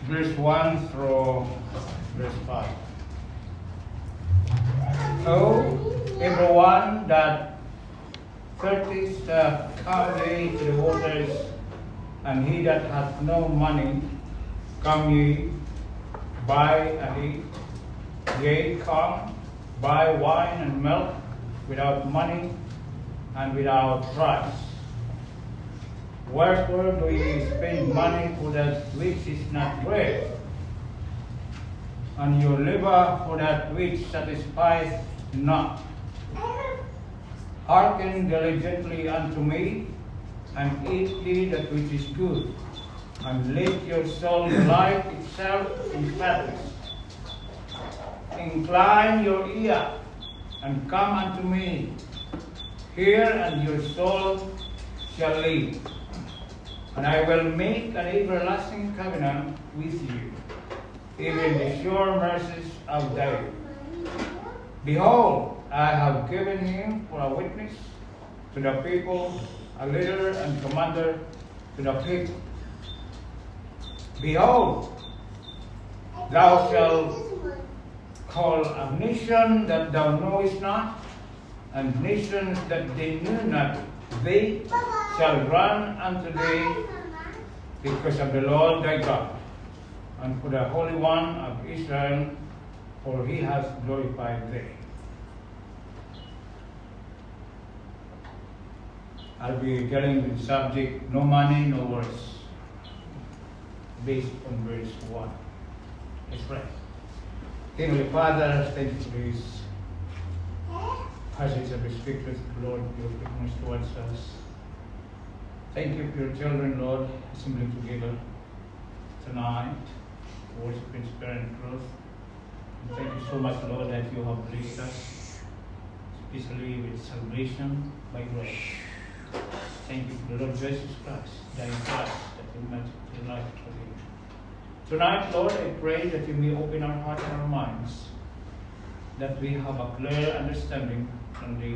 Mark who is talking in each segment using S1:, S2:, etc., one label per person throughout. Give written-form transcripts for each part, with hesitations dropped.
S1: verse 1 through verse 5. Oh, everyone that thirsteth, come ye to the waters, and he that hath no money, come ye, buy and eat. Yea, come, buy wine and milk without money and without price. Wherefore do ye spend money for that which is not bread, and your liver for that which satisfieth not? Hearken diligently unto me, and eat ye that which is good, and let your soul delight itself in fatness. Incline your ear, and come unto me. Hear, and your soul shall live. And I will make an everlasting covenant with you, even the sure mercies of David. Behold, I have given him for a witness to the people, a leader and commander to the people. Behold, thou shalt call a nation that thou knowest not, and nations that they knew not, they shall run unto thee because of the Lord thy God, and for the Holy One of Israel, for he has glorified thee. I'll be telling the subject, no money, no worries, based on verse 1. Let's pray. Heavenly Father, thank you for this passage of the Scriptures, Lord, your goodness towards us. Thank you for your children, Lord, assembling together tonight to worship in spirit and truth. And thank you so much, Lord, that you have blessed us, especially with salvation by grace. Thank you for the Lord Jesus Christ, dying for us, that we might have life through him. Tonight, Lord, I pray that you may open our hearts and our minds, that we have a clear understanding from the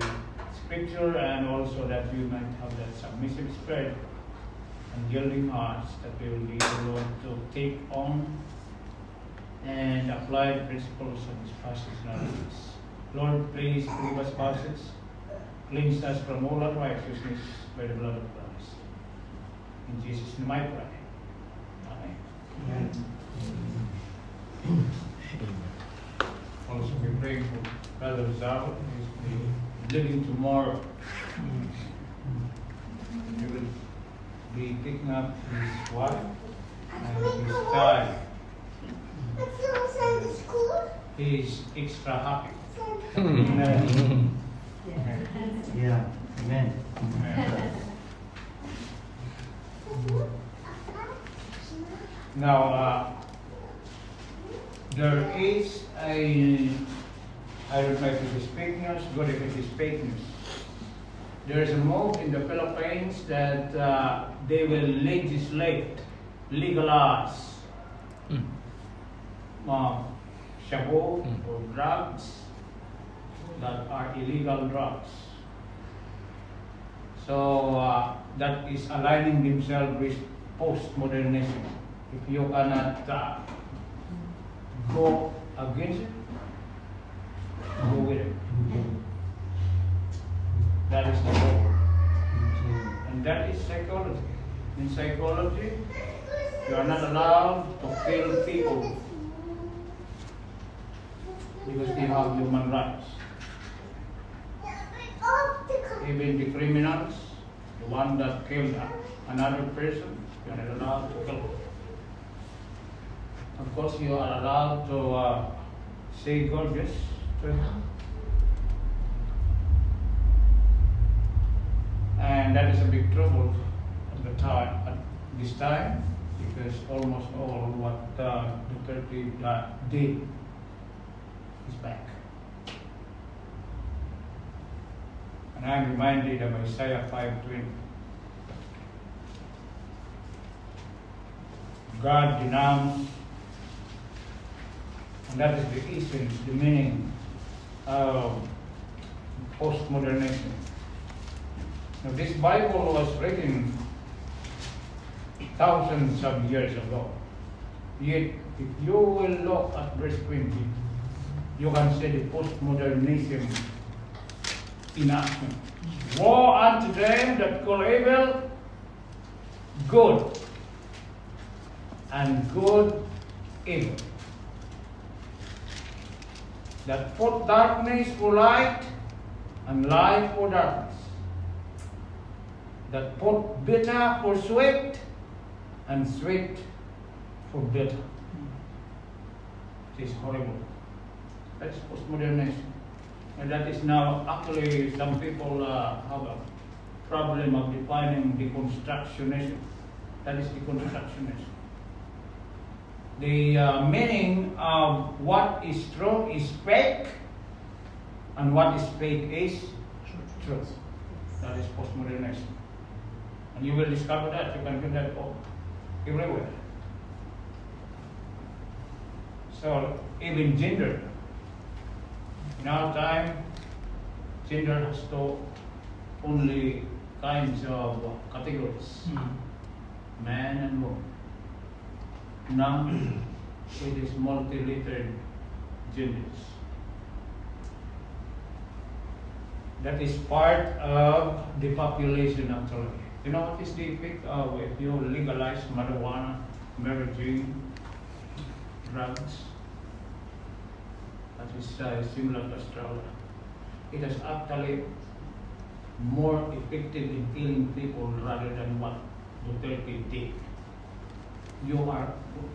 S1: Scripture, and also that we might have that submissive spirit and yielding hearts, that we will be able, Lord, to take on and apply the principles of this passage in our lives. Lord, please forgive us passages, cleanse us from all unrighteousness by the blood of Christ. In Jesus' name I pray. Amen. Also, we pray for Brother Zao. He's living tomorrow. He will be picking up his wife and his child. He is extra happy. Amen.
S2: Yeah, amen.
S1: Now, there is a, I don't know if it is fake news, good if it is fake news. There is a move in the Philippines that they will legalize shabu or drugs that are illegal drugs. So that is aligning themselves with postmodernism. If you cannot go against it, go with it. That is the goal. And that is psychology. In psychology, you are not allowed to kill people because they have human rights. Even the criminals, the one that killed another person, you are not allowed to kill them. Of course, you are allowed to say gorgeous to him. And that is a big trouble at this time, because almost all what the Turkey did is back. And I'm reminded of Isaiah 5:20. God denounced, and that is the essence, the meaning of postmodernism. Now, this Bible was written thousands of years ago. Yet, if you will look at verse 20, you can see the postmodernism in action. Woe unto them that call evil good, and good evil. That put darkness for light, and light for darkness. That put bitter for sweet, and sweet for bitter. It is horrible. That is postmodernism. And that is now actually some people have a problem of defining deconstructionism. That is deconstructionism. The meaning of what is true is fake, and what is fake is truth. That is postmodernism. And you will discover that. You can get that everywhere. So, even gender. In our time, gender has only kinds of categories. Man and woman. Now, it is multi-lettered genders. That is part of the population actually. You know what is the effect of if you legalize marijuana, marijuana, drugs? That is similar to Australia. It is actually more effective in killing people rather than what Duterte did.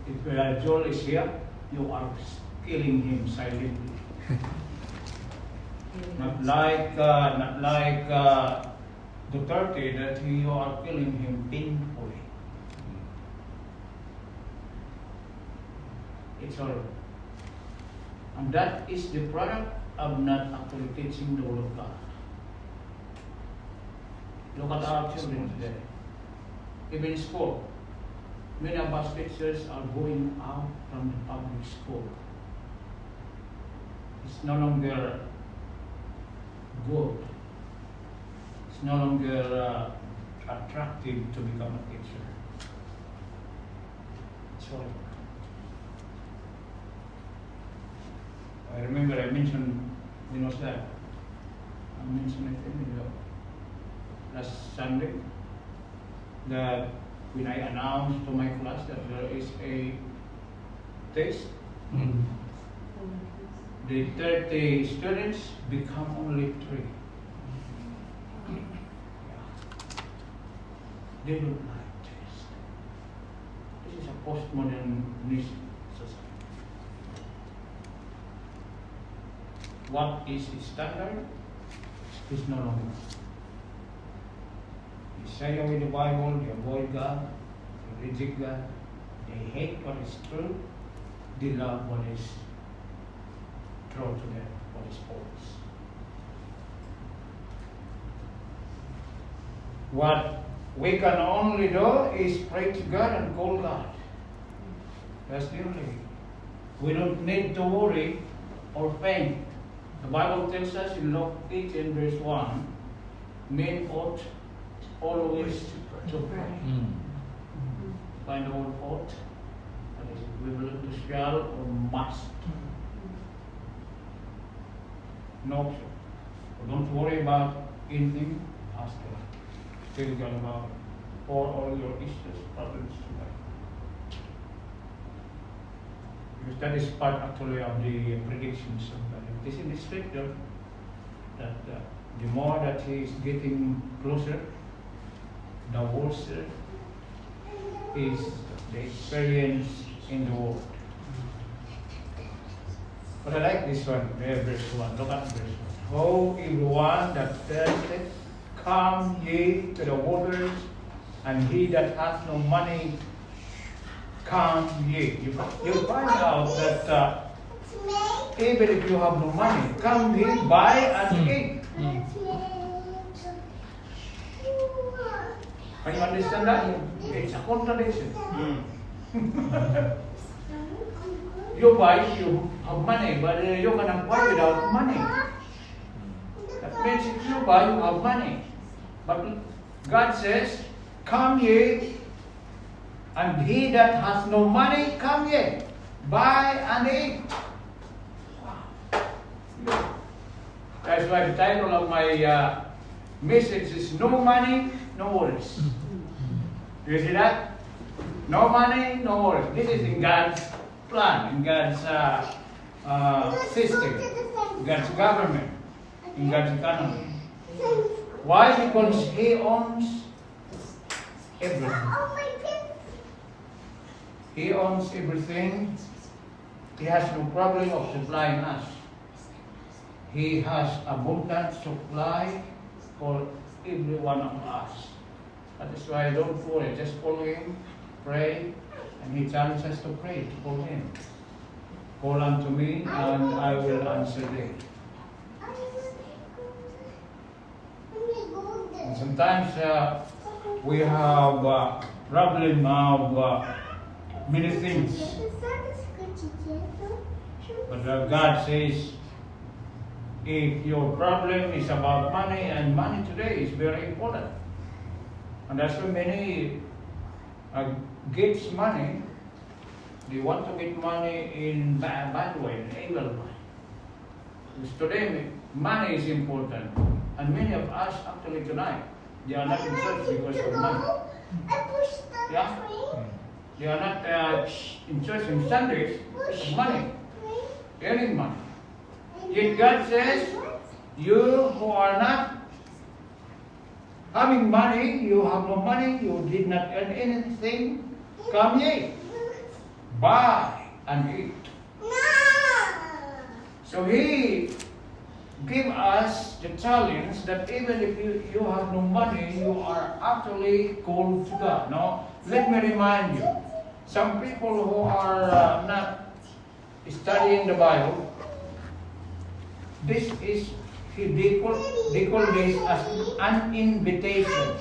S1: If Joel is here, you are killing him silently. Not like Duterte, that you are killing him painfully. It's all. And that is the product of not actually teaching the word of God. Look at our children today. Even in school, many of us teachers are going out from the public school. It's no longer good. It's no longer attractive to become a teacher. It's horrible. I remember I mentioned, when was that? I mentioned it in the last Sunday, that when I announced to my class that there is a test, the 30 students become only 3. They don't like test. This is a postmodern society. What is the standard is no longer. They say away the Bible, they avoid God, they reject God, they hate what is true, they love what is true to them, what is false. What we can only do is pray to God and call God. That's the only. We don't need to worry or faint. The Bible tells us in Luke 18 verse 1, men ought always to pray. Find the word ought, that is equivalent to shall or must. No option. So don't worry about anything, ask God. Tell God about all your issues, problems today. Because that is part actually of the predictions of God. It is in the scripture that the more that he is getting closer, the worse is the experience in the world. But I like this one, verse 1. Look at verse 1. Ho, everyone that thirsteth, come ye to the waters, and he that hath no money, come ye. You find out that even if you have no money, come ye, buy and eat. Can you understand that? It's a contradiction. You buy, you have money, but you cannot buy without money. That means if you buy, you have money. But God says, come ye And he that has no money, come ye, buy and eat. That's why the title of my message is No Money, No Worries. You see that? No money, no worries. This is in God's plan, in God's system, God's government, in God's economy. Why? Because He owns everything. He owns everything. He has no problem of supplying us. He has abundant supply for every one of us. That is why don't worry, just call Him, pray, and He challenges us to pray, to call Him. Call unto me, and I will answer thee. And sometimes we have problem of many things, but God says, if your problem is about money, and money today is very important, and that's why many gets money. They want to get money in bad way, in evil way. Because today money is important, and many of us actually tonight they are not in church because of money. Yeah, they are not in church on Sundays because of money, earning money. Yet God says, you who are not having money, you have no money, you did not earn anything, come ye, buy and eat. So He give us the challenge that even if you have no money, you are actually called to God. Now, let me remind you, some people who are not studying the Bible, this is, they call this as an invitation.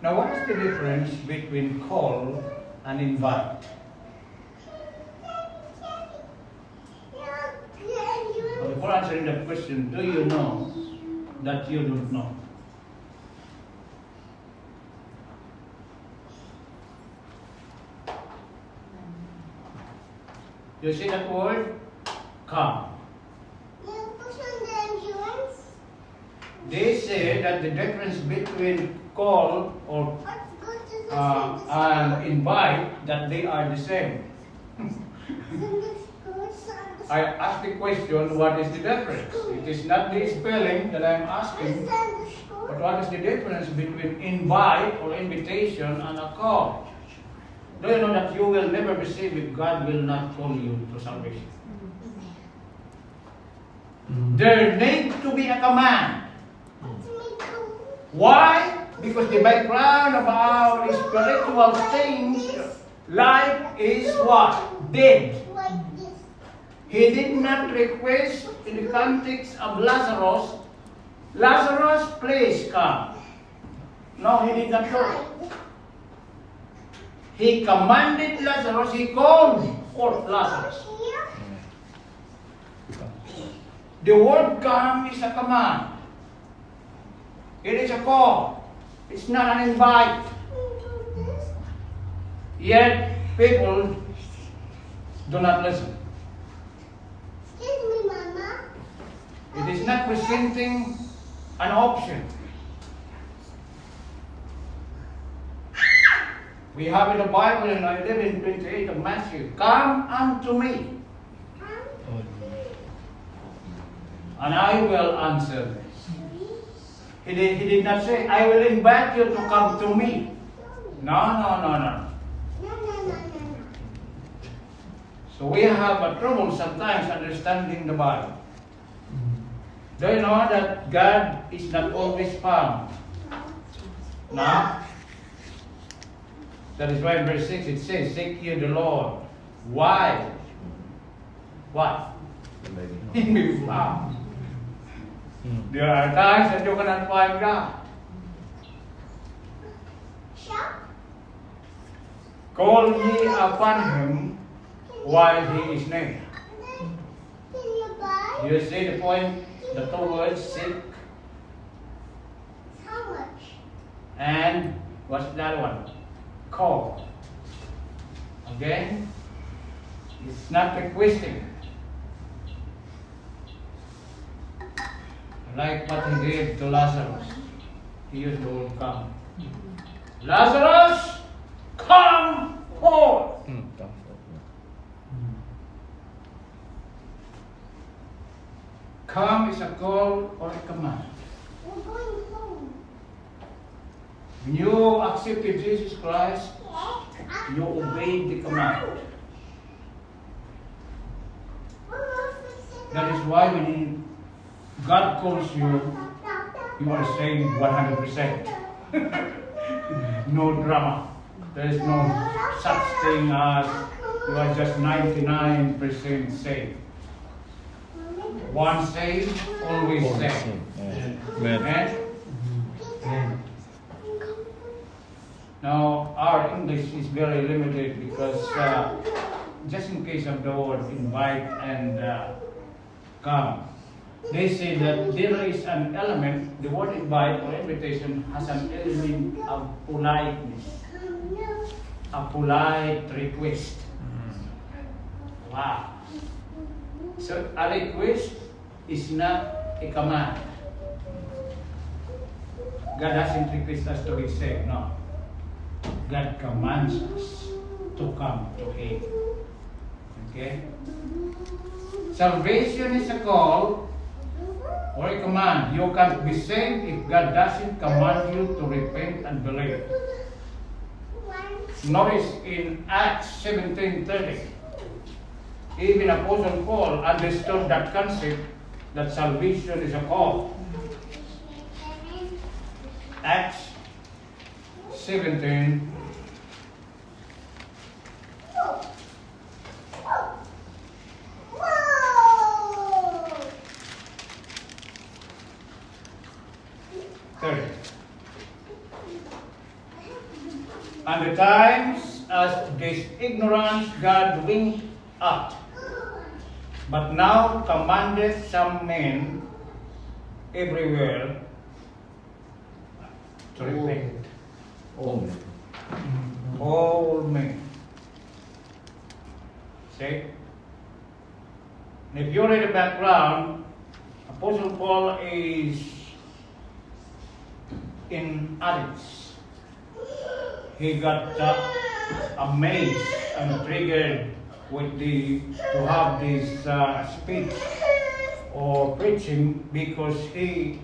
S1: Now, what is the difference between call and invite? Well, before answering that question, do you know that you don't know? You see that word? Come. They say that the difference between call or and invite, that they are the same. I asked the question, what is the difference? It is not the spelling that I am asking, but what is the difference between invite or invitation and a call? Do you know that you will never be saved if God will not call you to salvation? There needs to be a command. Why? Because the background of our spiritual things, life is what? Dead. He did not request in the context of Lazarus, Lazarus, please come. No, He did not call. He commanded Lazarus, He called forth Lazarus. The word come is a command. It is a call. It's not an invite. Yet people do not listen.
S3: Excuse me, Mama.
S1: It is not presenting an option. We have in the Bible in 11:28 of Matthew, come unto me, and I will answer this. He did not say, I will invite you to come to me. No. So we have a trouble sometimes understanding the Bible. Do you know that God is not always found? No? That is why in verse 6 it says, seek ye the Lord. Why? What? He may be found. There are times that you cannot find God. Call ye upon Him while He is near. You see the point? The two words, seek And what's the other one? Call. Again, it's not requesting. Like what he did to Lazarus. He used the word come. Lazarus, come forth. Come is a call or a command. When you accepted Jesus Christ, you obeyed the command. That is why when God calls you, you are saying 100%. No drama. There is no such thing as you are just 99% saved. Once saved, always saved. Amen. Now, our English is very limited because just in case of the word invite and come, they say that there is an element, the word invite or invitation has an element of politeness, a polite request. Wow. So a request is not a command. God doesn't request us to be saved, no. God commands us to come to Him. Okay? Salvation is a call or a command. You can't be saved if God doesn't command you to repent and believe. Notice in Acts 17:30, even Apostle Paul understood that concept that salvation is a call. Acts 17. And the times as this ignorance God winked at, but now commandeth some men everywhere to repent. All men. See? And if you read the background, Apostle Paul is in Athens. He got amazed and triggered with to have this speech or preaching because he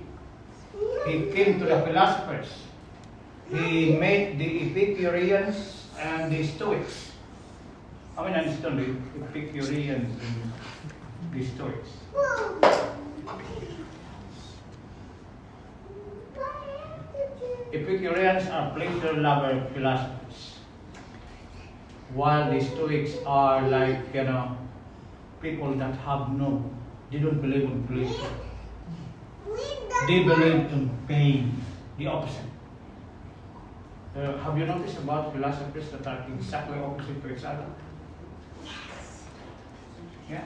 S1: came to the philosophers. He met the Epicureans and the Stoics. I mean, understand the Epicureans and the Stoics. Epicureans are pleasure lover philosophers, while the Stoics are like, people that they don't believe in pleasure. They believe in pain, the opposite. Have you noticed about philosophers that are exactly opposite to each other? Yeah?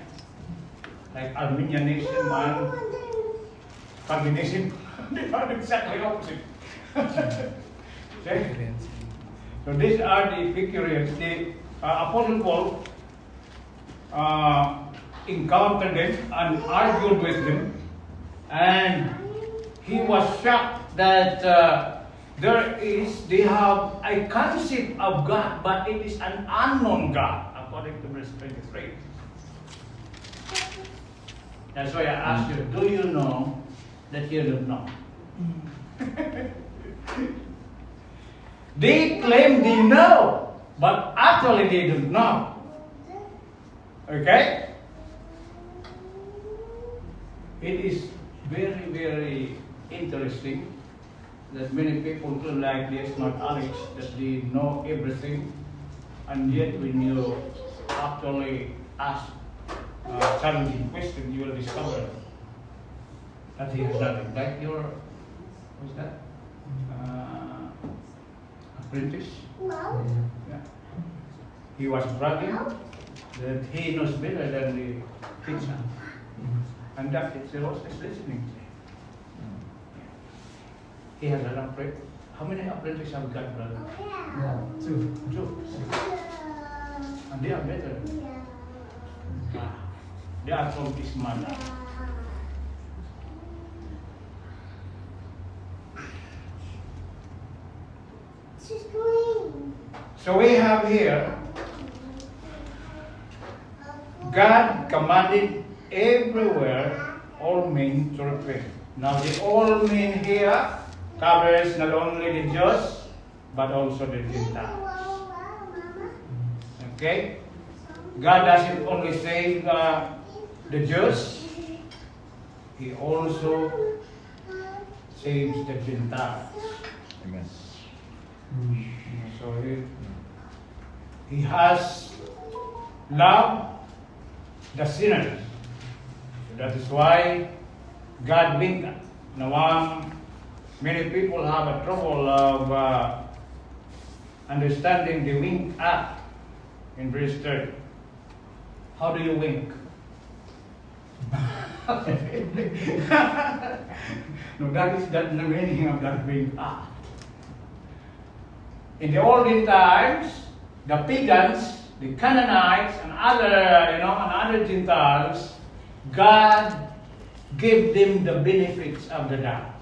S1: Like Arminianism and Calvinism, they are exactly opposite. Okay? So these are the Epicureans. The Apostle Paul encountered them and argued with them, and he was shocked that they have a concept of God, but it is an unknown God, according to verse 23. That's why I asked you, do you know that you don't know? They claim they know, but actually they don't know. Okay? It is very, very interesting that many people feel like they smart Alex, that they know everything, and yet when you actually ask a challenging question, you will discover that he has nothing. Like your, what's that? Apprentice. Yeah. He was bragging that he knows better than the teacher. And that teacher was listening to him. He has enough How many apprentices have got, brother?
S2: Yeah, two.
S1: Two. And they are better. Ah, they are from this mother. So we have here, God commanded everywhere all men to repent. Now the all men here covers not only the Jews, but also the Gentiles. Okay? God doesn't only save the Jews, He also saves the Gentiles.
S3: Amen.
S1: So he has loved the sinners. So that is why God winked. Now, many people have a trouble of understanding the wink at in verse 30. How do you wink? No, that is not the meaning of that wink at. In the olden times, the pagans, the Canaanites, and other Gentiles, God gave them the benefits of the doubt.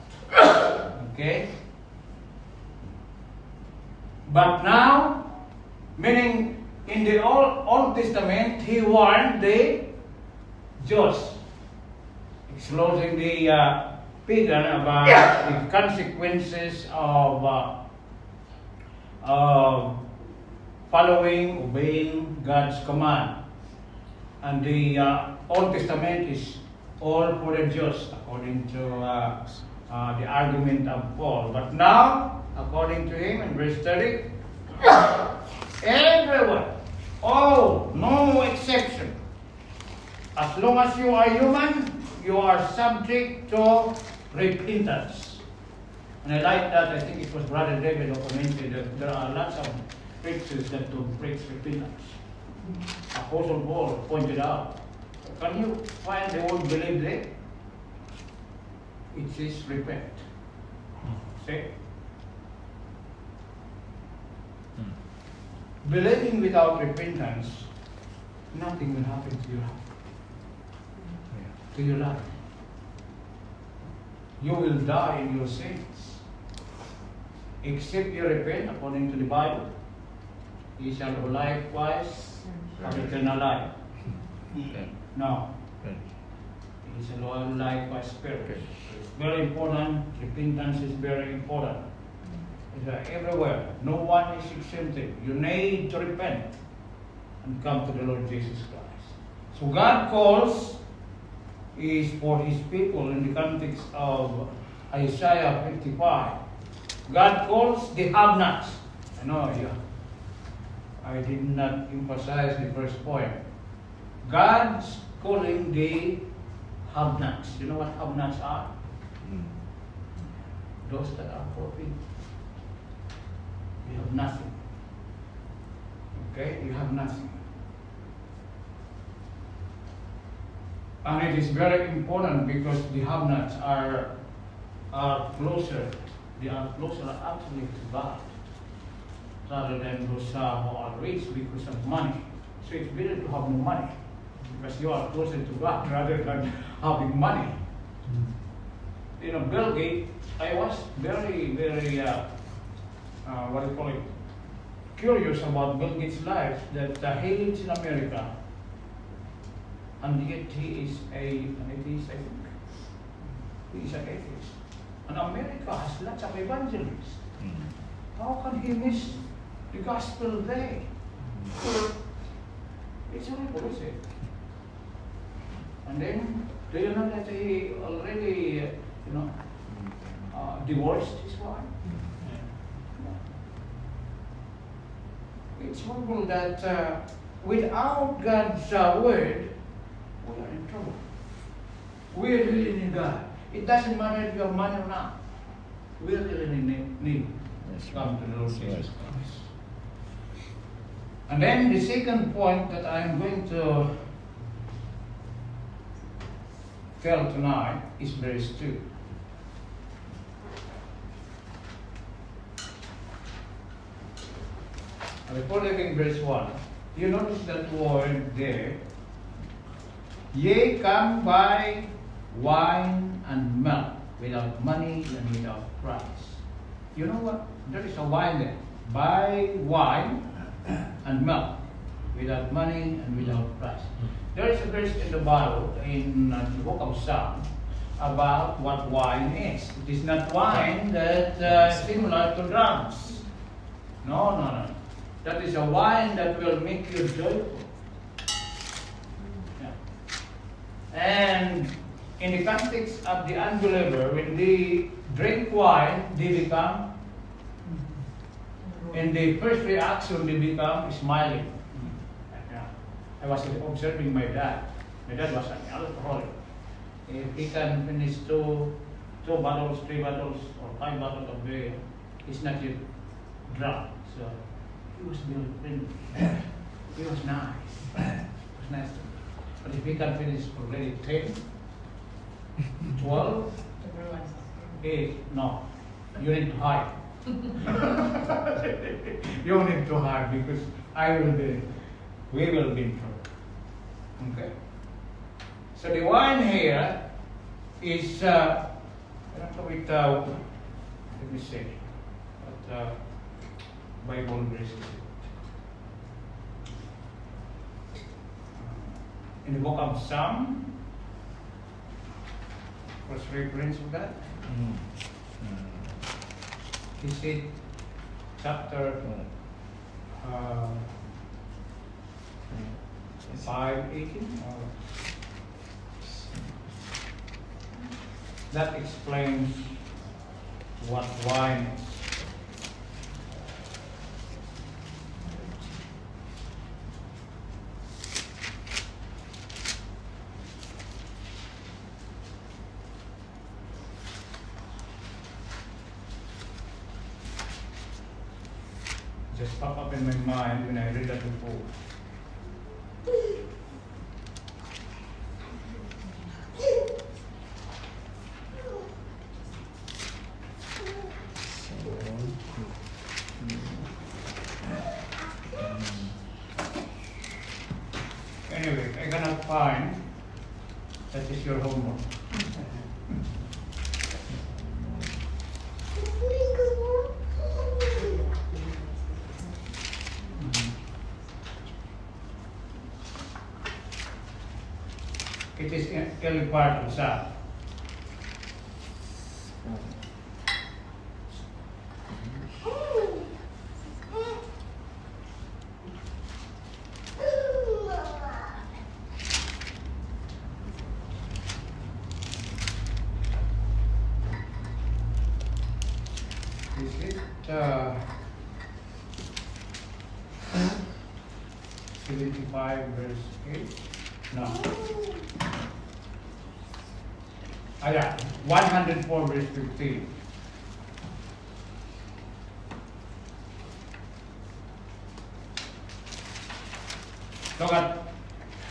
S1: Okay? But now, meaning in the Old Testament, He warned the Jews, excluding the pagan, about the consequences of following, obeying God's command. And the Old Testament is all for the Jews, according to the argument of Paul. But now, according to him, in verse 30, everyone, all, no exception. As long as you are human, you are subject to repentance. And I like that. I think it was Brother David who commented that there are lots of preachers that don't preach repentance. Apostle Paul pointed out. Can you find the word believe there? It says repent. See? Believing without repentance, nothing will happen to you. To your life. You will die in your sins. Except you repent, according to the Bible, ye shall likewise have eternal life. No. He shall likewise perish. It's very important. Repentance is very important. It's everywhere. No one is exempted. You need to repent and come to the Lord Jesus Christ. So God calls is for His people in the context of Isaiah 55. God calls the have-nots. I know, I did not emphasize the first point. God's calling the have-nots. You know what have-nots are? Those that are forfeit. You have nothing. Okay? You have nothing. And it is very important because the have-nots are closer. They are closer actually to God rather than those who are rich because of money. So it's better to have no money because you are closer to God rather than having money. You know, Bill Gates, I was very, curious about Bill Gates' life, that he lives in America. And yet he is an atheist, I think. He is an atheist. And America has lots of evangelists. How can he miss the gospel there? It's horrible, is it? And then, do you know that he already, divorced his wife? It's horrible that without God's word, we are in trouble. We are really in God. It doesn't matter if you have money or not. We are really in need. Come to the Lord Jesus Christ. And then the second point that I'm going to tell tonight is verse 2. Before leaving verse 1, you notice that word there. Ye come buy wine and milk without money and without price. You know what? There is a wine there. Buy wine and milk without money and without price. There is a verse in the Bible, in the book of Psalms, about what wine is. It is not wine that is similar to drums. No. That is a wine that will make you joyful. Yeah. And in the context of the unbeliever, when they drink wine, they become, in the first reaction, they become smiling. Yeah. I was observing my dad. My dad was an alcoholic. If he can finish two bottles, 3 bottles, or 5 bottles of beer, he's not yet drunk. So he was very friendly. He was nice. It was nice. But if he can finish already 10, 12, 8, no. You need to hide. You need to hide because we will be in trouble. Okay. So the wine here is, I don't know it, let me see, what Bible verse is it? In the book of Psalm, what's the reference of that? Is it chapter 5:18? That explains what wine is. Just pop up in my mind when I read that before. Anyway, I cannot find. That is your homework. It is early part of Psalm. Is it 75 verse 8? No. Yeah, 104 verse 15. Look at,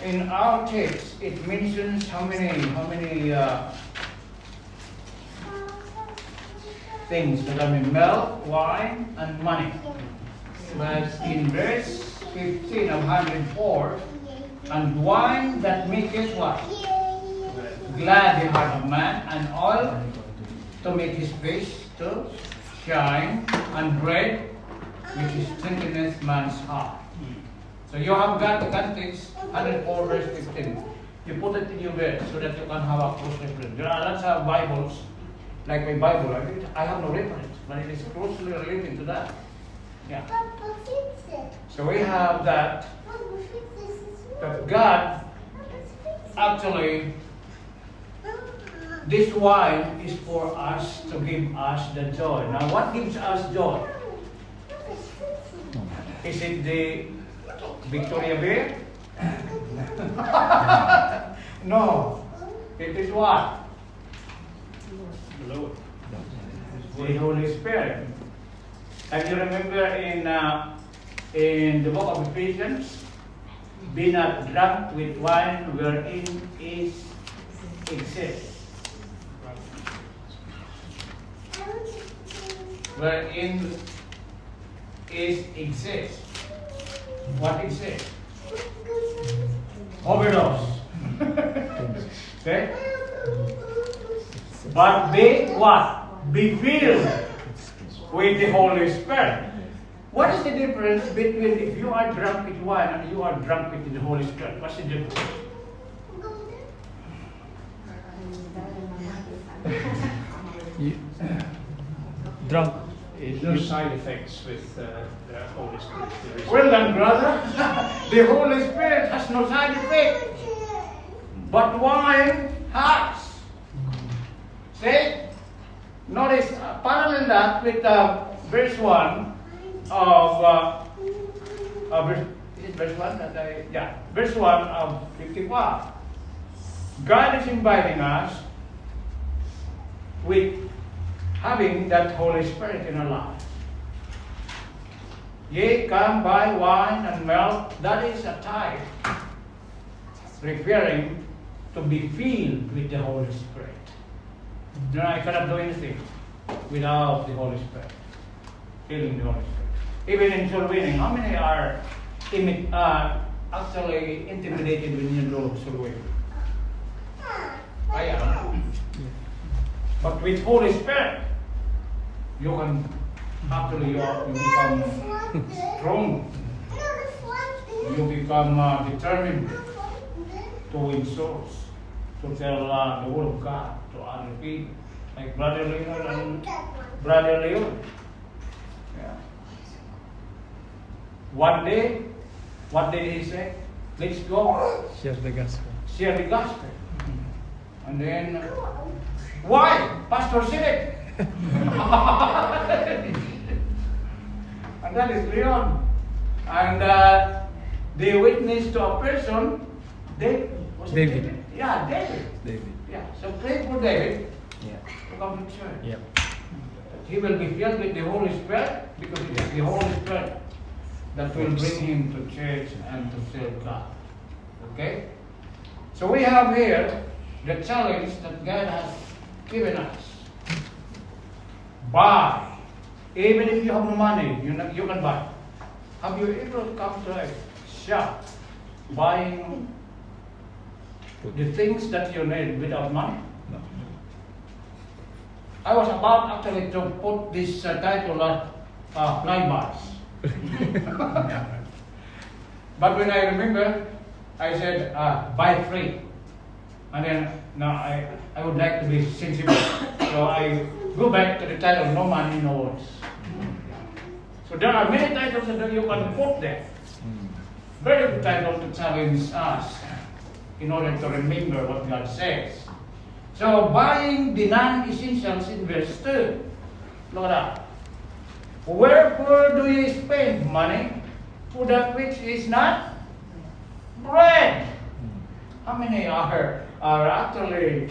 S1: in our text, it mentions how many things that are in milk, wine, and money. But in verse 15 of 104, and wine that maketh what? Glad the heart of man, and oil to make his face to shine, and bread which is strengtheneth man's heart. So you have got the context, 104 verse 15. You put it in your bed so that you can have a close reference. There are lots of Bibles, like my Bible, I have no reference, but it is closely related to that. Yeah. So we have that God actually, this wine is for us to give us the joy. Now, what gives us joy? Is it the Victoria Beer? No. It is what? The Lord. The Holy Spirit. And you remember in the book of Ephesians, be not drunk with wine wherein is excess. Wherein is excess. what it says. Overdose. Okay? But be what? Be filled with the Holy Spirit. What is the difference between if you are drunk with wine and you are drunk with the Holy Spirit? What's the difference?
S3: Drunk.
S1: No side effects with the Holy Spirit. Well done, brother. The Holy Spirit has no side effect. But wine has. See? Notice, parallel that with verse 1 of, is it verse 1? Verse 1 of 55. God is inviting us with having that Holy Spirit in our life. Ye come buy wine and milk, that is a type referring to be filled with the Holy Spirit. No, I cannot do anything without the Holy Spirit. Feeling the Holy Spirit. Even in soul winning, how many are actually intimidated when you do soul winning? I am. But with Holy Spirit, you can actually you become strong. You become determined to win souls, to tell the word of God to other people, like Brother Leonard and Brother Leon. Yeah. One day, what did he say? Let's go
S3: Share the gospel.
S1: share the gospel. And then, why? Pastor said it. And that is Leon. And they witnessed to a person, David. Was it
S3: David.
S1: David? Yeah, David.
S3: David.
S1: Yeah. So pray for David
S3: Yeah.
S1: to come to church.
S3: Yep.
S1: He will be filled with the Holy Spirit because it is the Holy Spirit that will bring him to church and to serve God. Okay? So we have here the challenge that God has given us. Buy. Even if you have no money, you can buy. Have you ever come to a shop buying the things that you need without money?
S3: No.
S1: I was about actually to put this title as fly bars. But when I remember, I said buy free. And then now I would like to be sensible. So I go back to the title, no money, no words. So there are many titles that you can put there. Very good title to challenge us in order to remember what God says. So buying the non-essentials in verse 2. Look at that. Wherefore do ye spend money for that which is not bread? How many are actually,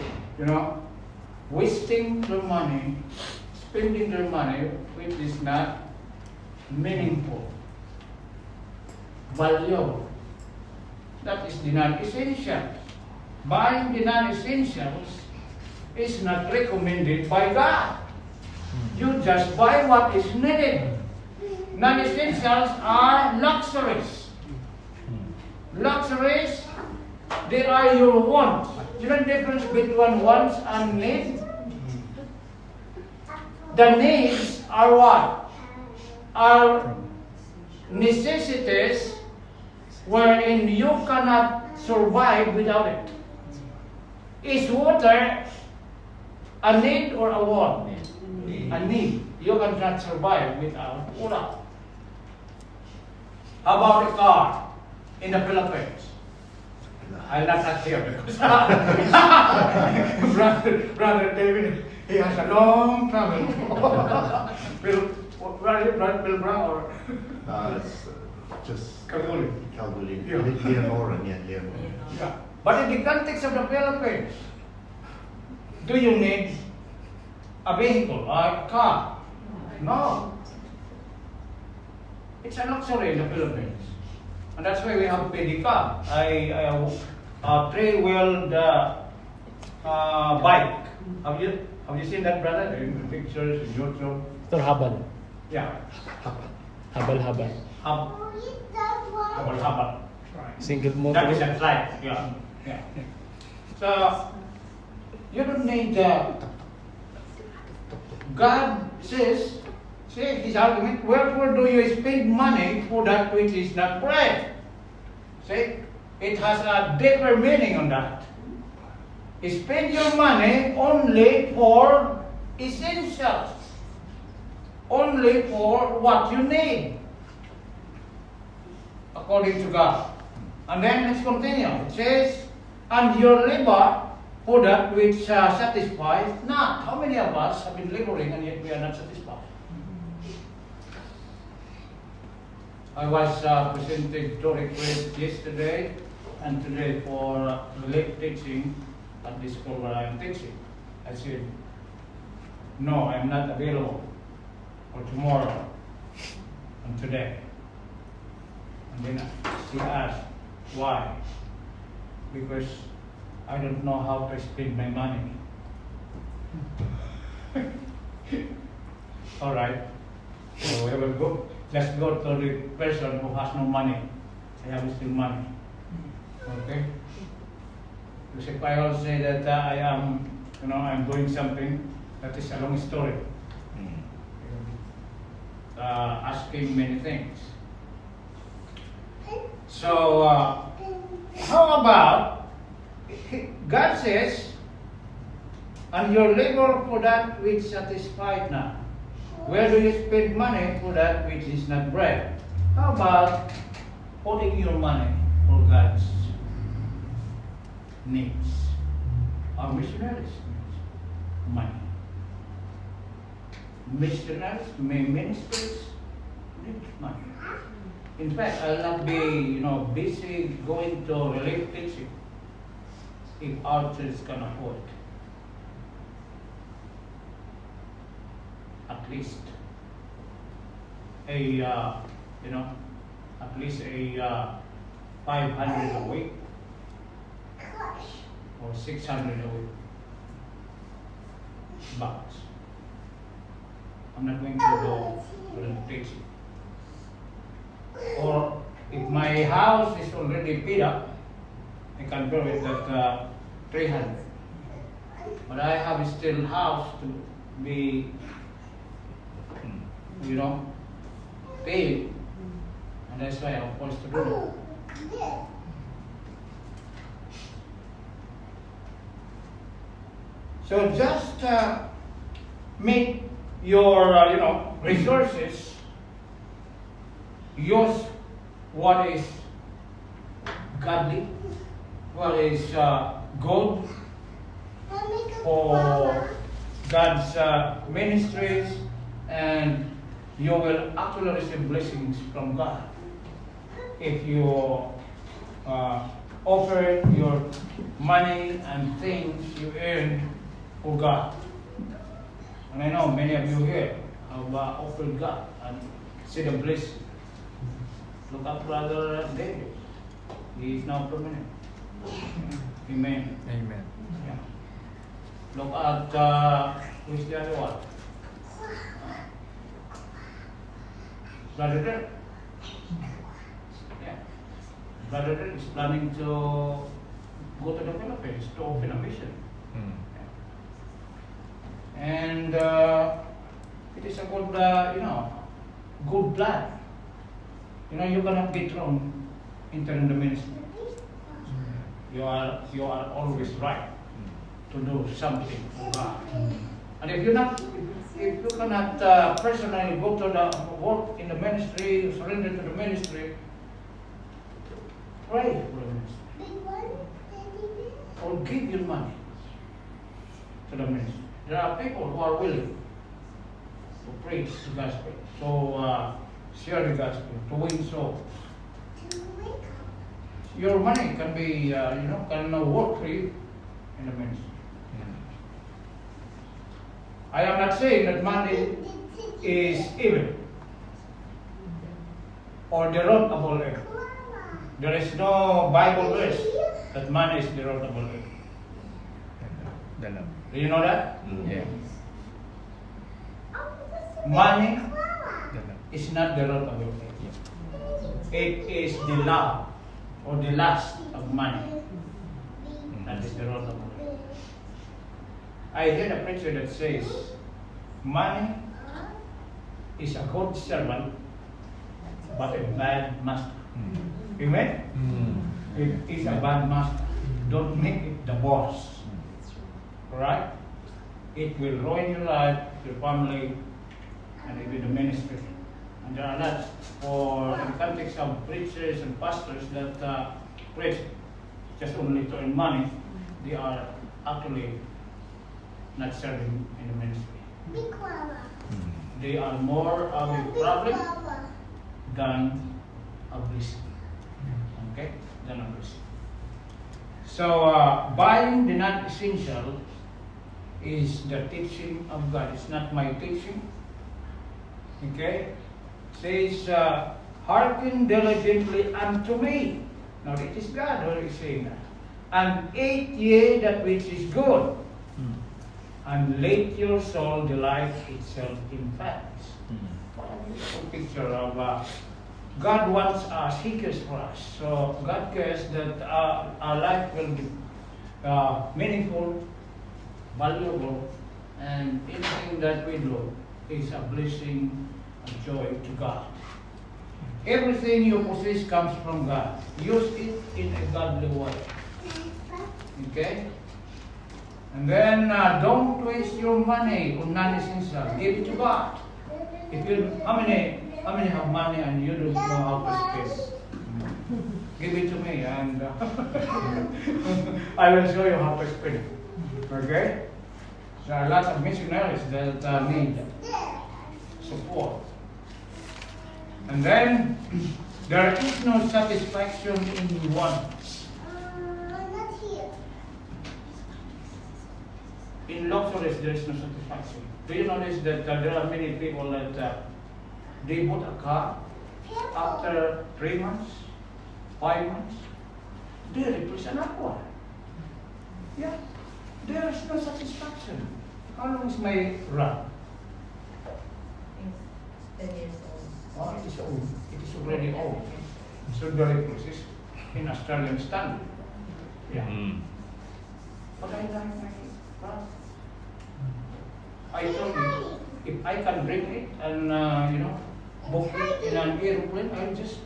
S1: wasting their money, spending their money, which is not meaningful, valuable? That is the non-essentials. Buying the non-essentials is not recommended by God. You just buy what is needed. Non-essentials are luxuries. Luxuries, they are your wants. You know the difference between wants and needs? The needs are what? Are necessities wherein you cannot survive without it. Is water a need or a want? A need. You cannot survive without water. How about a car in the Philippines? I'll not touch here because brother David, he has a long travel. Where are you, Bill Brown or?
S4: It's just
S1: Kalgoorlie.
S4: Kalgoorlie.
S1: Yeah.
S4: Leonoran, yeah, Leonoran.
S1: Yeah. But in the context of the Philippines, do you need a vehicle or a car? No. It's a luxury in the Philippines. And that's why we have pedicab. I have three-wheeled bike. Have you seen that, brother? In the pictures, in YouTube?
S3: Ito habal.
S1: Yeah.
S3: Habal.
S1: Have habal-habal.
S3: Single
S1: That is
S3: motor.
S1: a flight, yeah. So, you don't need, God says, his argument, wherefore do you spend money for that which is not bread? See, it has a deeper meaning on that. Spend your money only for essentials, only for what you need, according to God. And then let's continue. It says, and your labor for that which satisfies not. How many of us have been laboring and yet we are not satisfied? I was presented to request yesterday and today for relief teaching at the school where I am teaching. I said, no, I am not available for tomorrow and today. And then she asked, why? Because I don't know how to spend my money. All right. So we will go. Let's go to the person who has no money. I have still money. Okay. Because I will say that I am, I'm doing something that is a long story. Asking many things. So, how about, God says, and your labor for that which satisfied not. Where do you spend money for that which is not bread? How about putting your money for God's needs? Our missionaries need money. Missionaries, ministers need money. In fact, I'll not be, busy going to relief teaching if our church can afford it. At least at least a 500 a week or 600 a week bucks. I'm not going to go to the teaching. Or if my house is already paid up, I can go with that 300. But I have still house to be, paid, and that's why I'm forced to do it. So just make your, resources. Use what is godly, what is good for God's ministries, and you will actually receive blessings from God if you offer your money and things you earn for God. And I know many of you here have offered God and see the blessing. Look at Brother David. He is now permanent. Amen.
S3: Amen.
S1: Yeah. Look at who is the other one? Brother Dirk. Yeah. Brother Dirk is planning to go to the Philippines to open a mission. Yeah. And it is a good, good plan. You cannot be thrown into the ministry. You are always right to do something for God. And if you cannot personally go to the work in the ministry, surrender to the ministry, pray for the ministry. Or give your money to the ministry. There are people who are willing to preach the gospel, to share the gospel, to win souls. Your money can be, can work for you in the ministry. I am not saying that money is evil or the root of all evil. There is no Bible verse that money is the root of all evil. Do you know that?
S3: Yeah.
S1: Money is not the root of all evil. It is the love or the lust of money. That is the root of it. I heard a preacher that says, money is a good servant, but a bad master. Amen? It is a bad master. Don't make it the boss. Alright? It will ruin your life, your family, and even the ministry. And there are lots for in the context of preachers and pastors that preach just only to earn money. They are actually not serving in the ministry. They are more of a problem than a blessing. Okay? Than a blessing. So, buying the non-essential is the teaching of God. It's not my teaching. Okay? Says, hearken diligently unto me. Now, it is God who is saying that. And eat ye that which is good, and let your soul delight itself in fats. What a beautiful picture of God wants us, He cares for us. So God cares that our life will be meaningful, valuable, and anything that we do is a blessing and joy to God. Everything you possess comes from God. Use it in a godly way. Okay? And then don't waste your money on non-essential. Give it to God. If you how many have money and you don't know how to spend? Give it to me and I will show you how to spend it. Okay? There are lots of missionaries that need support. And then there is no satisfaction in wants. In luxuries, there is no satisfaction. Do you notice that there are many people that they bought a car after 3 months, 5 months, they replace another one. Yeah, there is no satisfaction. How long is my run?
S5: It's 10 years old.
S1: Oh, it is old. It is already old. So the replaces in Australian standard. Yeah. But I like my car. I told you, if I can bring it and book it in an airplane, I'll just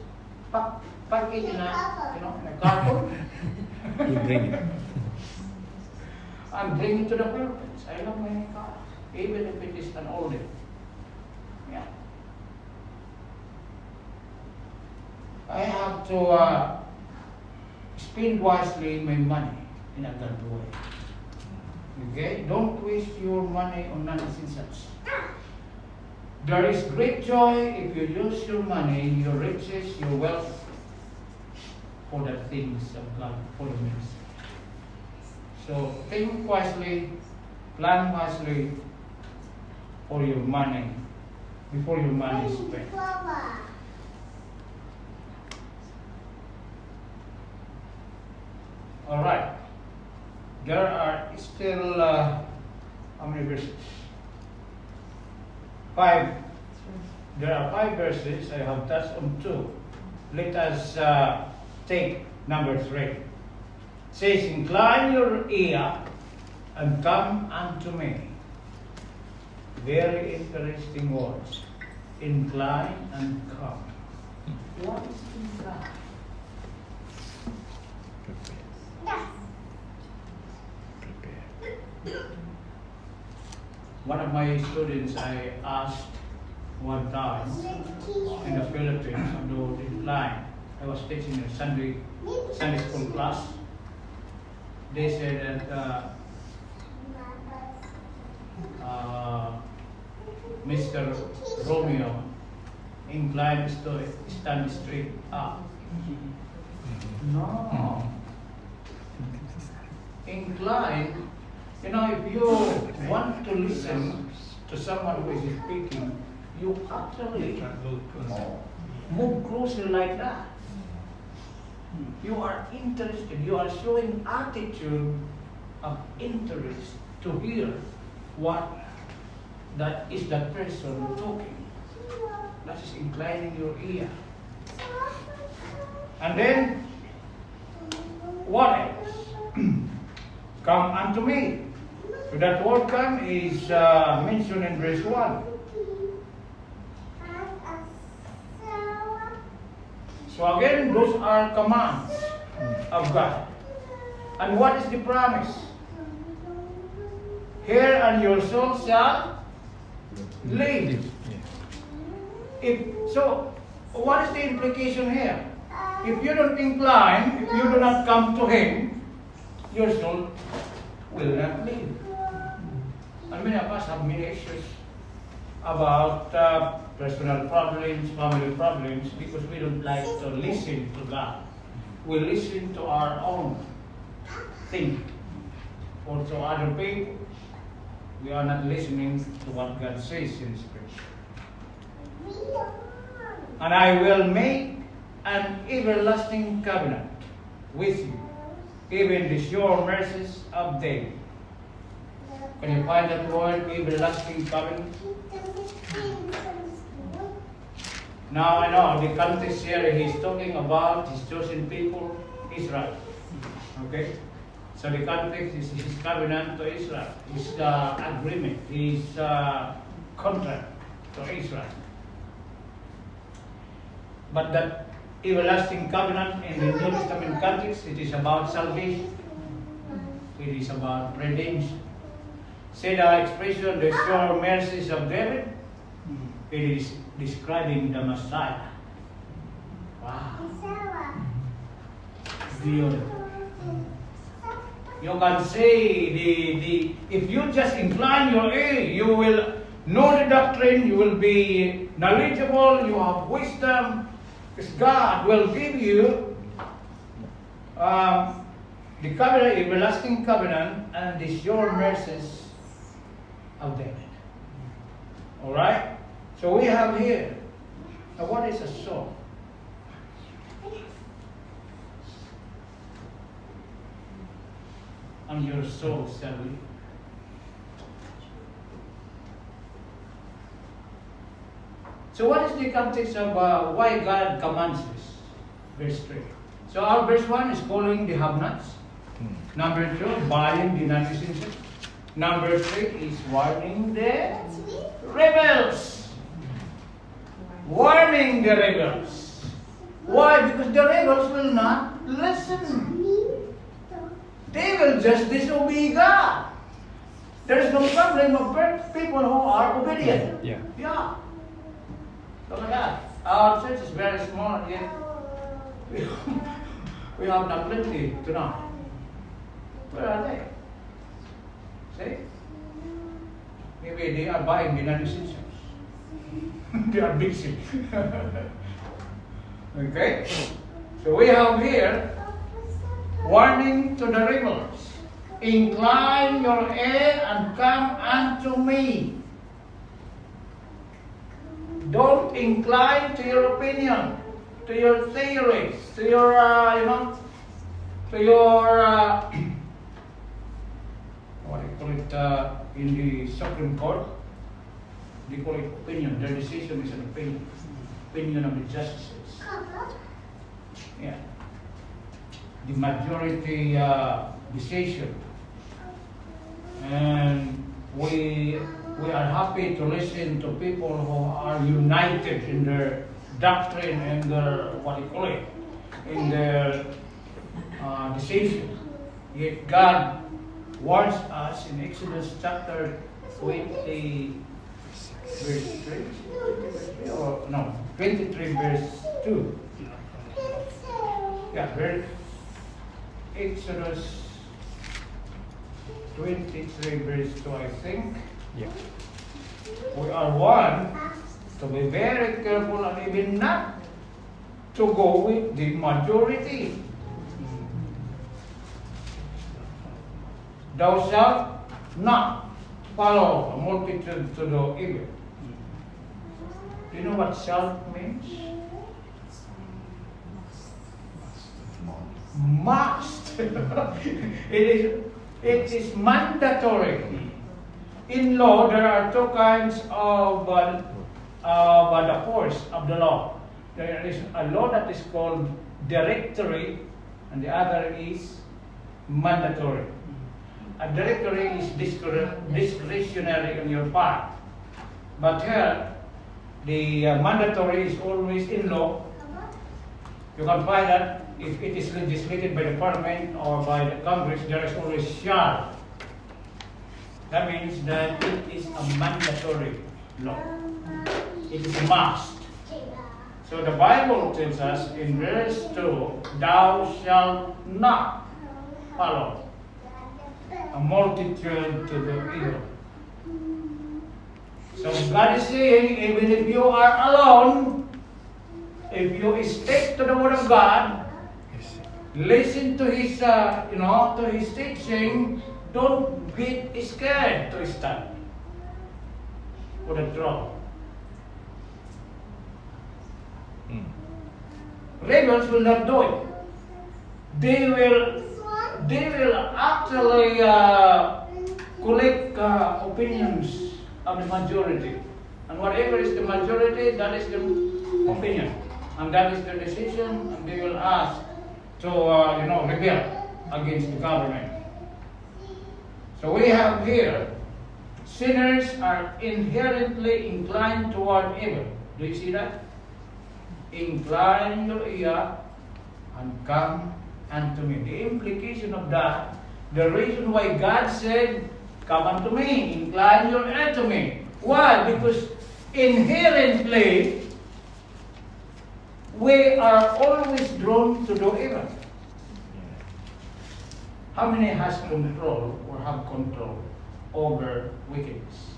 S1: pack it in a carton.
S3: You bring it.
S1: And bring it to the Philippines. I love my car, even if it is an oldie. Yeah. I have to spend wisely my money in a good way. Okay? Don't waste your money on non-essentials. There is great joy if you use your money, your riches, your wealth for the things of God, for the ministry. So think wisely, plan wisely for your money before your money is spent. All right. There are still how many verses? 5. There are 5 verses. I have touched on 2. Let us take number 3. It says, incline your ear and come unto me. Very interesting words. Incline and come. What is incline? One of my students, I asked one time in the Philippines, although incline, I was teaching a Sunday school class. They said that Mr. Romeo inclined to stand straight up. No. Incline, if you want to listen to someone who is speaking, you actually move closer like that. You are interested, you are showing attitude of interest to hear what that is that person talking. That is inclining your ear. And then, what else? Come unto me. So that word come is mentioned in verse 1. So again, those are commands of God. And what is the promise? Here and your soul shall live. So, what is the implication here? If you don't incline, if you do not come to Him, your soul will not live. And many of us have many issues about personal problems, family problems, because we don't like to listen to God. We listen to our own thinking. Or to other people. We are not listening to what God says in Scripture. And I will make an everlasting covenant with you, even the sure mercies of David. Can you find that word, everlasting covenant? Now I know the context here, he's talking about his chosen people, Israel. Okay? So the context is his covenant to Israel, his agreement, his contract to Israel. But that everlasting covenant in the New Testament context, it is about salvation. It is about redemption. Say the expression, the sure mercies of David, it is describing the Messiah. Wow. Beautiful. You can say if you just incline your ear, you will know the doctrine, you will be knowledgeable, you have wisdom, because God will give you the covenant, everlasting covenant, and the sure mercies of David. Alright? So we have here. Now what is a soul? And your soul shall live. So what is the context of why God commands this? Verse 3. So our verse 1 is calling the have-nots. Number 2, buying the non-essential. Number 3 is warning the rebels. Warning the rebels. Why? Because the rebels will not listen. They will just disobey God. There is no problem of people who are obedient. Yeah. Look at that. Our church is very small, yet we have not plenty tonight. Where are they? See? Maybe they are buying the non-essentials. They are busy. Okay? So we have here warning to the rebels. Incline your ear and come unto me. Don't incline to your opinion, to your theories, to your, to your, what do you call it, in the Supreme Court? They call it opinion. Their decision is an opinion. Opinion of the justices. Yeah. The majority decision. And we are happy to listen to people who are united in their doctrine and their, what do you call it, in their decision. Yet God warns us in Exodus chapter 20, verse 3, or no, 23 verse 2. Yeah, Exodus 23 verse 2, I think.
S3: Yeah.
S1: We are warned to be very careful and even not to go with the majority. Thou shalt not follow a multitude to do evil. Do you know what shalt means? Must. It is mandatory. In law, there are two kinds of the force of the law. There is a law that is called directory and the other is mandatory. A directory is discretionary on your part. But here, the mandatory is always in law. You can find that if it is legislated by the parliament or by the Congress, there is always shall. That means that it is a mandatory law. It is a must. So the Bible tells us in verse 2, thou shalt not follow a multitude to do evil. So God is saying, even if you are alone, if you stick to the Word of God, listen to His, to His teaching, don't get scared to stand for the throne. Rebels will not do it. They will actually collect opinions of the majority, and whatever is the majority, that is the opinion, and that is the decision, and they will ask to rebel against the government. So we have here, sinners are inherently inclined toward evil. Do you see that? Incline your ear and come unto me. The implication of that, the reason why God said, come unto me, incline your ear to me. Why? Because inherently, we are always drawn to do evil. How many has control or have control over wickedness?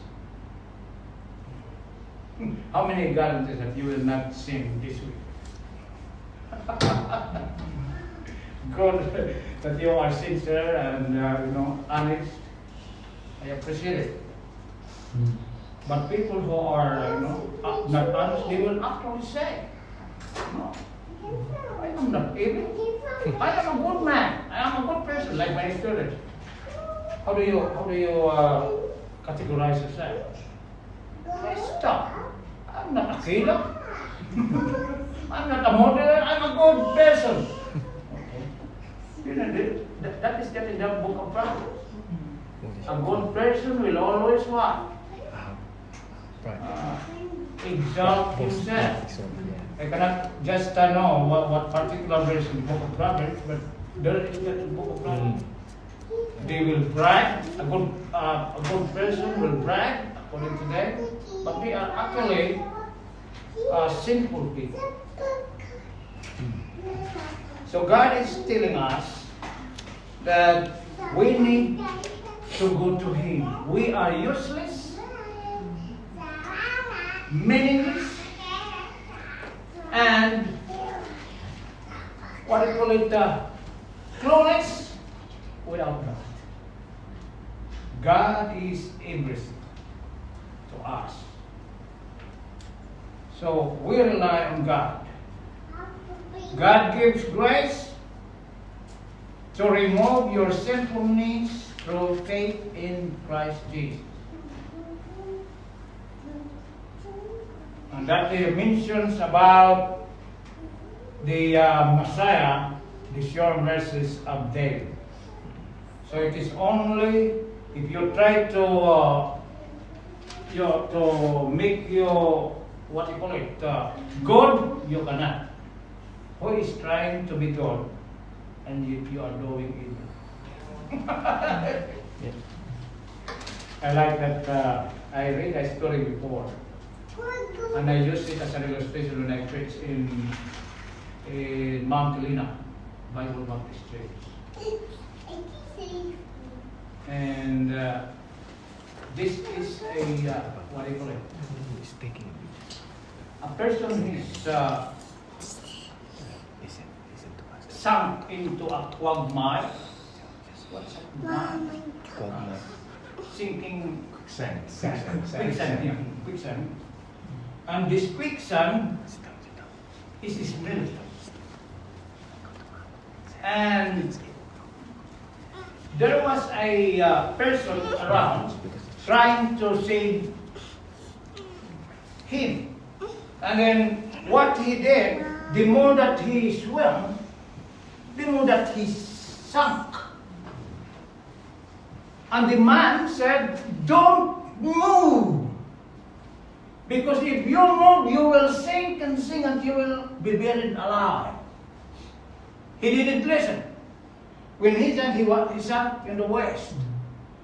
S1: How many guarantees that you will not sin this week? Good that you are sincere and honest. I appreciate it. But people who are not honest, they will actually say, "No, I am not evil. I am a good man. I am a good person, like my students." How do you categorize yourself? Stop. I'm not a killer. I'm not a murderer. I'm a good person. Okay. That is that in the book of Proverbs. A good person will always what? Exalt himself. I cannot just know what particular verse in the book of Proverbs, but there is that in the book of Proverbs. They will brag. A good person will brag according to them, but they are actually sinful people. So God is telling us that we need to go to Him. We are useless, meaningless, and what do you call it? Clueless without God. God is everything to us. So we rely on God. God gives grace to remove your sinfulness through faith in Christ Jesus. And that he mentions about the Messiah, the sure mercies of David. So it is only if you try to make your good, you cannot. Who is trying to be good, and yet you are doing evil? I like that. I read a story before, and I used it as an illustration when I preached in Mount Helena Bible Baptist Church. And this is a person is sunk into a quagmire. What's a sinking quicksand. And this quicksand is smelly. And there was a person around trying to save him. And then what he did, the more that he swam, you know that he sunk. And the man said, don't move. Because if you move, you will sink and sink and you will be buried alive. He didn't listen. When he sank, he sank in the west.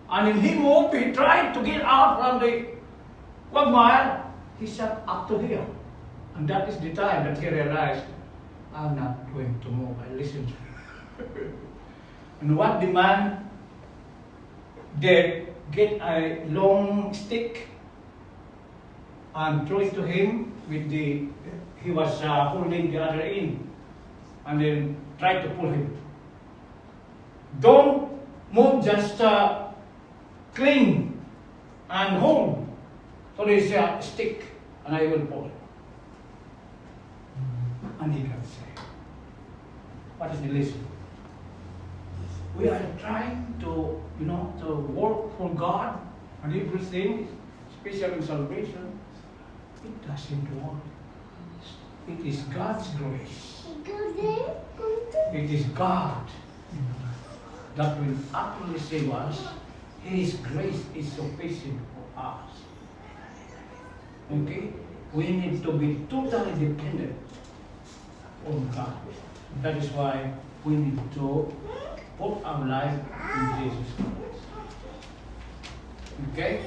S1: And when he moved, he tried to get out from the quagmire. He sank up to here. And that is the time that he realized, I'm not going to move. I listened. And what the man did, get a long stick and throw it to him with the, he was holding the other end, and then tried to pull him. Don't move, just cling and hold to this stick, and I will pull. And he can say, what is the lesson? We are trying to, to work for God and everything, especially in salvation. It doesn't work. It is God's grace. It is God that will actually save us. His grace is sufficient for us. Okay? We need to be totally dependent on God. That is why we need to put our life in Jesus Christ. Okay?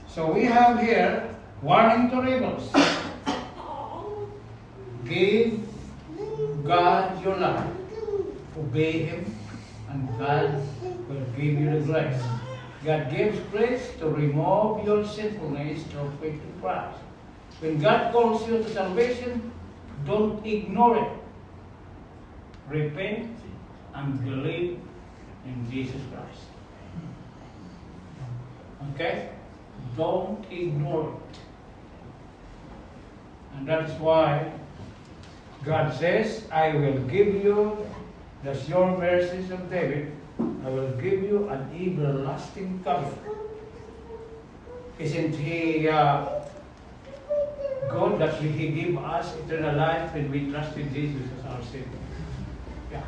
S1: So we have here warning to rebels. Give God your life. Obey Him, and God will give you the grace. God gives grace to remove your sinfulness through faith in Christ. When God calls you to salvation, don't ignore it. Repent and believe in Jesus Christ. Okay? Don't ignore it. And that is why God says, I will give you the sure mercies of David. I will give you an everlasting covenant. Isn't He good that He give us eternal life when we trust in Jesus as our Savior? Yeah,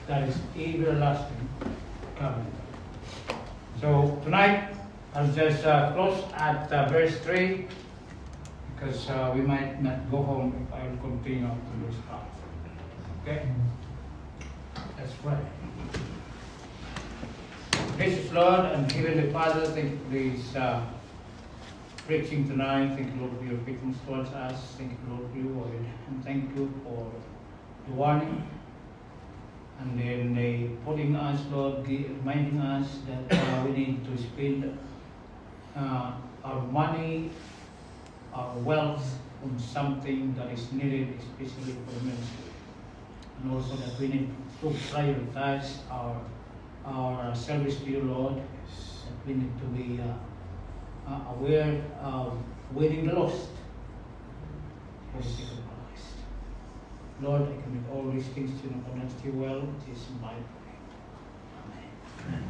S1: that is everlasting covenant. So tonight, I'll just close at verse 3, because we might not go home if I will continue up to verse 5. Okay? Let's pray. Gracious Lord and Heavenly Father, thank you for this preaching tonight. Thank you, Lord, for your faithfulness towards us. Thank you, Lord, for your word. And thank you for the warning. And then putting us, Lord, reminding us that we need to spend our money, our wealth on something that is needed, especially for ministry. And also that we need to prioritize our service to you, Lord. That we need to be aware of winning the lost for the sake of Christ. Lord, I commit all these things to you, and I well. It is my prayer. Amen.